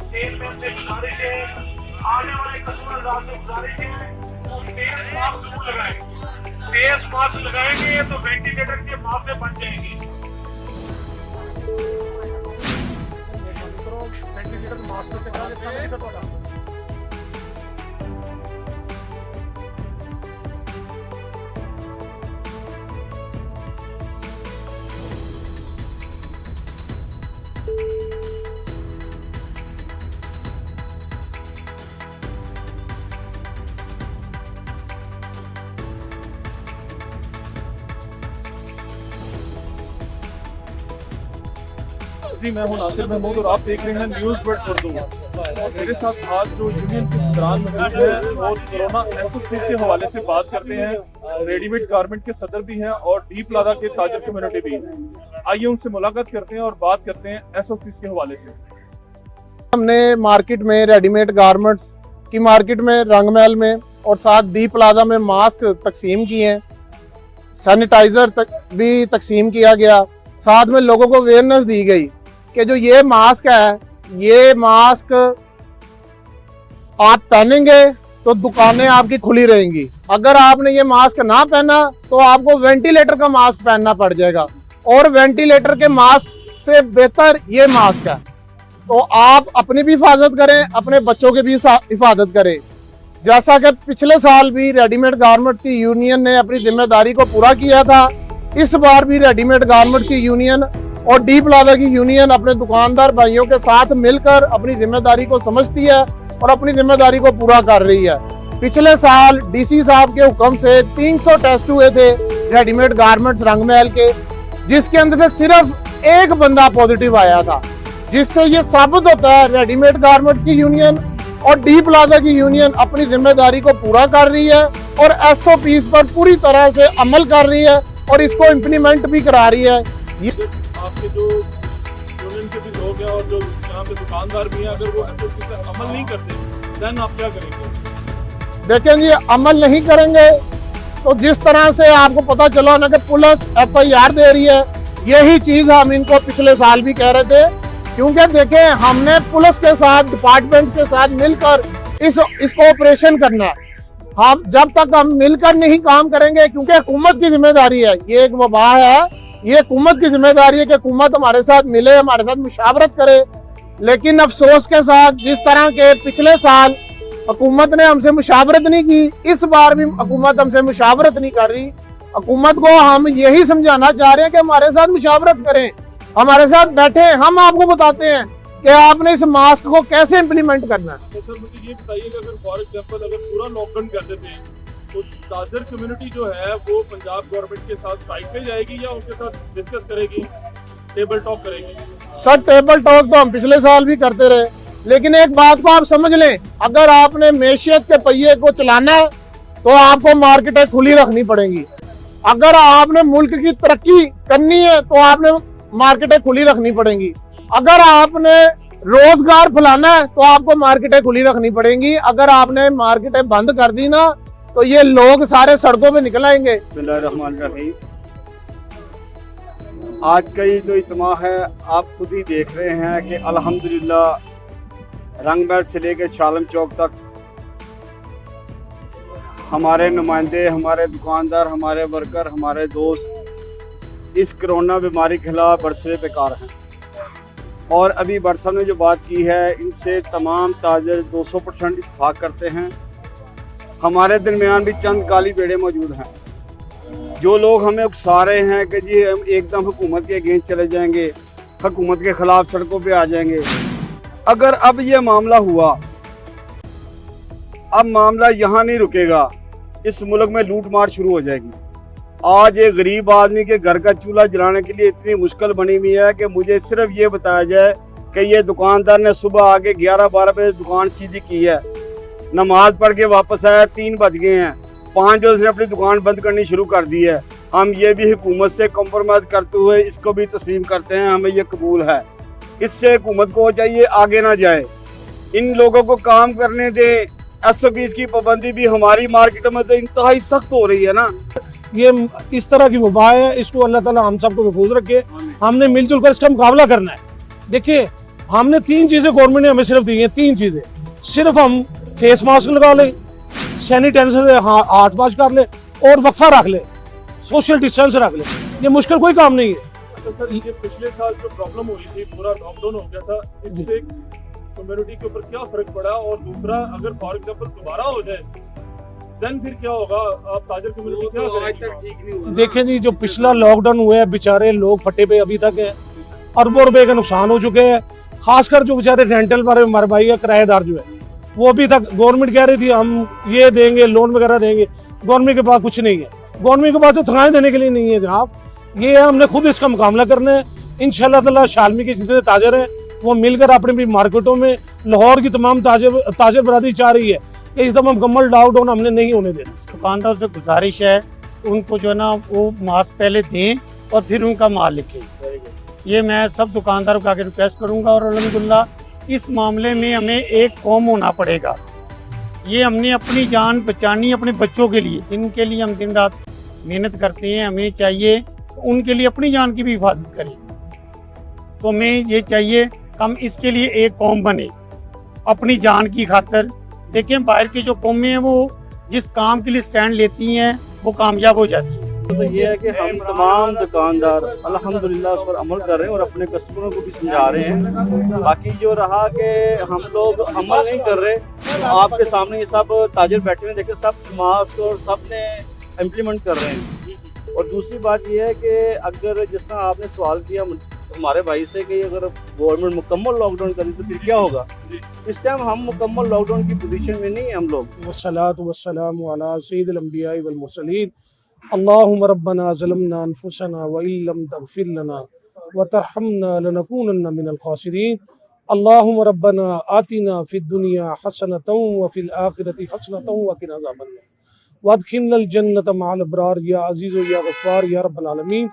Salesman से गुजारिश है, आने वाले कस्टमर से गुजारिश है वो फेस मास्क जरूर लगाएं। फेस मास्क लगाएंगे तो वेंटिलेटर के माफे बन जाएंगे। वेंटिलेटर मास्क के साथ जी, मैं हूं नासिर महमूद और आप देख रहे हैं न्यूज़ वर्ल्ड उर्दू। और मेरे साथ आज जो यूनियन के सदरान मौजूद हैं और कोरोना एसोसिएशन के हवाले से बात करते हैं। रेडीमेड गारमेंट के सदर भी हैं और डी प्लाजा के ताजर कम्युनिटी भी हैं। आइए उनसे मुलाकात करते हैं और बात करते हैं एसोसिएशन के हवाले से। हमने मार्केट में रेडीमेड गारमेंट्स की मार्केट में रंगमहल में और साथ डी प्लाजा में मास्क तकसीम किए हैं, सैनिटाइजर भी तकसीम किया गया, साथ में लोगों को अवेयरनेस दी गई कि जो ये मास्क है, ये मास्क आप पहनेंगे तो दुकानें आपकी खुली रहेंगी। अगर आपने ये मास्क ना पहना तो आपको वेंटिलेटर का मास्क पहनना पड़ जाएगा और वेंटिलेटर के मास्क से बेहतर ये मास्क है। तो आप अपनी भी हिफाजत करें, अपने बच्चों की भी हिफाजत करें। जैसा कि पिछले साल भी रेडीमेड गारमेंट्स की यूनियन ने अपनी जिम्मेदारी को पूरा किया था, इस बार भी रेडीमेड गारमेंट्स की यूनियन और डी प्लाजा की यूनियन अपने दुकानदार भाइयों के साथ मिलकर अपनी जिम्मेदारी को समझती है और अपनी जिम्मेदारी को पूरा कर रही है। पिछले साल डीसी साहब के हुक्म से 300 टेस्ट हुए थे रेडीमेड गारमेंट्स रंगमहल के, जिसके अंदर से सिर्फ एक बंदा पॉजिटिव आया था, जिससे ये साबित होता है रेडीमेड गारमेंट्स की यूनियन और डी प्लाजा की यूनियन अपनी जिम्मेदारी को पूरा कर रही है और एसओपीज पर पूरी तरह से अमल कर रही है और इसको इम्प्लीमेंट भी करा रही है। ये आपके जो यूनियन के भी लोग हैं और जो यहाँ पे दुकानदार भी हैं, अगर वो एसओपी पे अमल नहीं करते देन आप क्या करेंगे? देखें जी, अमल नहीं करेंगे तो जिस तरह से आपको पता चला ना कि पुलिस FIR दे रही है, यही चीज हम इनको पिछले साल भी कह रहे थे। क्योंकि देखें, हमने पुलिस के साथ, डिपार्टमेंट के साथ मिलकर इसको ऑपरेशन करना है। हम जब तक हम मिलकर नहीं काम करेंगे, क्योंकि हुकूमत की जिम्मेदारी है, ये एक वबा है, ये हुकूमत की जिम्मेदारी है कि हुकूमत हमारे साथ मिले, हमारे साथ मुशावरत करे। लेकिन अफसोस के साथ जिस तरह के पिछले साल हुकूमत ने हमसे मुशावरत नहीं की, इस बार भी हुकूमत हमसे मुशावरत नहीं कर रही। हुकूमत को हम यही समझाना चाह रहे हैं कि हमारे साथ मुशावरत करें, हमारे साथ बैठे, हम आपको बताते हैं कि आपने इस मास्क को कैसे इम्प्लीमेंट करना है। तो सर मुझे ये बताइए कि अगर फॉर एग्जांपल अगर पूरा लॉकडाउन कर देते हैं तो ताजर कम्युनिटी जो है वो पंजाब गवर्नमेंट के साथ स्ट्राइक पे जाएगी या उनके साथ डिस्कस करेगी, टेबल टॉक करेगी? सर, टेबल टॉक तो हम पिछले साल भी करते रहे, लेकिन एक बात को आप समझ लें, अगर आपने मैशियत के पहिए को चलाना है तो आपको मार्केटें खुली रखनी पड़ेंगी। अगर आपने मुल्क की तरक्की करनी है तो आपने मार्केटें खुली रखनी पड़ेंगी। अगर आपने रोजगार फैलाना है तो आपको मार्केटें खुली रखनी पड़ेंगी। अगर आपने मार्केटें बंद कर दी ना तो ये लोग सारे सड़कों पे निकल आएंगे। बिस्मिल्लाहिर्रहमानिर्रहीम। आज का ये जो इज्तिमा है, आप खुद ही देख रहे हैं कि अल्हम्दुलिल्लाह रंगमहल से लेकर शालम चौक तक हमारे नुमाइंदे, हमारे दुकानदार, हमारे वर्कर, हमारे दोस्त इस कोरोना बीमारी के खिलाफ बरसरे बेकार हैं। और अभी बरसा ने जो बात की है, इनसे तमाम ताजर 200% इत्तेफाक करते हैं। हमारे दरमियान भी चंद काली बेड़े मौजूद हैं, जो लोग हमें उकसा रहे हैं कि जी हम एकदम हुकूमत के अगेंस्ट चले जाएंगे, हुकूमत के खिलाफ सड़कों पे आ जाएंगे। अगर अब ये मामला हुआ, अब मामला यहाँ नहीं रुकेगा, इस मुल्क में लूट मार शुरू हो जाएगी। आज एक गरीब आदमी के घर का चूल्हा जलाने के लिए इतनी मुश्किल बनी हुई है कि मुझे सिर्फ ये बताया जाए कि ये दुकानदार ने सुबह आके 11-12 बजे दुकान सीधी की है, नमाज पढ़ के वापस आया, 3 बज गए हैं, 5 बजे से अपनी दुकान बंद करनी शुरू कर दी है। हम ये भी हुकूमत से कॉम्प्रोमाइज़ करते हुए इसको भी तस्लीम करते हैं, हमें ये कबूल है। इससे हुकूमत को चाहिए आगे ना जाए, इन लोगों को काम करने दें। SOPs की पाबंदी भी हमारी मार्केट में तो इंतहाई सख्त हो रही है ना। ये इस तरह की वबा है, इसको अल्लाह ताला हम सबको महफूज रखे। हमने मिलजुल कर इसका मुकाबला करना है। देखिए, हमने 3 चीजें गवर्नमेंट ने हमें सिर्फ दी हैं, 3 चीजें। सिर्फ हम फेस मास्क लगा लें, सैनिटाइजर हाथ वॉश कर ले और वक्फा रख ले, सोशल डिस्टेंस रख ले। ये मुश्किल कोई काम नहीं है। अच्छा सर, ये पिछले साल जो प्रॉब्लम हुई थी, पूरा लॉकडाउन हो गया था, इससे कम्युनिटी के ऊपर क्या फर्क पड़ा? और दूसरा, अगर फॉर एग्जांपल दोबारा हो जाए देन फिर क्या होगा? आप ताजर कम्युनिटी क्या करेंगे? देखें जी, जो पिछला लॉकडाउन हुआ है, बेचारे लोग फटे पे अभी तक है, अरबों रुपए का नुकसान हो चुके हैं। खासकर जो बेचारे रेंटल वाले हमारे भाई है, किराएदार जो है, वो अभी तक गवर्नमेंट कह रही थी हम ये देंगे, लोन वगैरह देंगे। गवर्नमेंट के पास कुछ नहीं है, गवर्नमेंट के पास तो तनख्वाहें देने के लिए नहीं है जनाब। ये हमने खुद इसका मुकाबला करना है। इंशाल्लाह ताला शालमी के जितने ताजर हैं वो मिलकर अपनी भी मार्केटों में, लाहौर की तमाम ताजर बरादरी चाह रही है कि इस दफा मुकम्मल लॉकडाउन हमने नहीं होने देना। दुकानदार से गुजारिश है उनको जो है ना वो मास्क पहले दें और फिर उनका माल लिखें। ये मैं सब दुकानदारों को आगे रिक्वेस्ट करूंगा। और अल्हम्दुलिल्लाह इस मामले में हमें एक कौम होना पड़ेगा। ये हमने अपनी जान बचानी अपने बच्चों के लिए, जिनके लिए हम दिन रात मेहनत करते हैं। हमें चाहिए उनके लिए अपनी जान की भी हिफाजत करें। तो हमें ये चाहिए हम इसके लिए एक कौम बने अपनी जान की खातिर। देखें बाहर की जो कौमें हैं वो जिस काम के लिए स्टैंड लेती हैं वो कामयाब हो जाती हैं। तो ये है कि हम तमाम दुकानदार अल्हम्दुलिल्लाह उस पर अमल कर रहे हैं और अपने कस्टमरों को भी समझा रहे हैं। बाकी जो रहा कि हम लोग अमल नहीं कर रहे, तो आपके सामने ये सब ताजिर बैठे हुए देखे, सब मास्क और सब ने इम्प्लीमेंट कर रहे हैं। और दूसरी बात ये है कि अगर जिस तरह आपने सवाल किया हमारे भाई से कि अगर गवर्नमेंट मुकम्मल लॉकडाउन करी तो फिर क्या होगा? इस टाइम हम मुकम्मल लॉकडाउन की पोजीशन में नहीं है हम लोग। वस्सलातु वस्सलामु अला सय्यिदिल अंबिया वल मुरसलीन। अल्लाहुम्मा रब्बना ज़लमना अनफुसना व इल्लम तग़फिर लना व तरहमना लनकूनन्ना मिनल खासिरीन। अल्लाहुम्मा रब्बना आतिना फिद दुनिया हसनतन व फिल आखिरति हसनतन व क़िना अज़ाबन्नार वअदखिलनल जन्नत मअल अबरार या अज़ीज़ या गफ़्फ़ार या रब्बल आलमीन।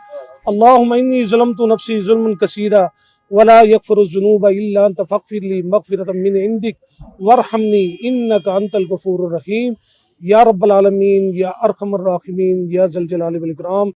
अल्लाहुम्मा इन्नी ज़लमतु नफ़्सी ज़ुल्मन कसीरा वला यग़फ़िरुज़्ज़ुनूबा इल्ला अन्त फ़ग़फ़िरली मग़फ़िरतम मिन इंदिक वरहमनी इन्नका अंतल गफ़ूरुर रहीम या रब्बल आलमीन या अरहमर राहिमीन या ज़ल जलाली वल इकराम।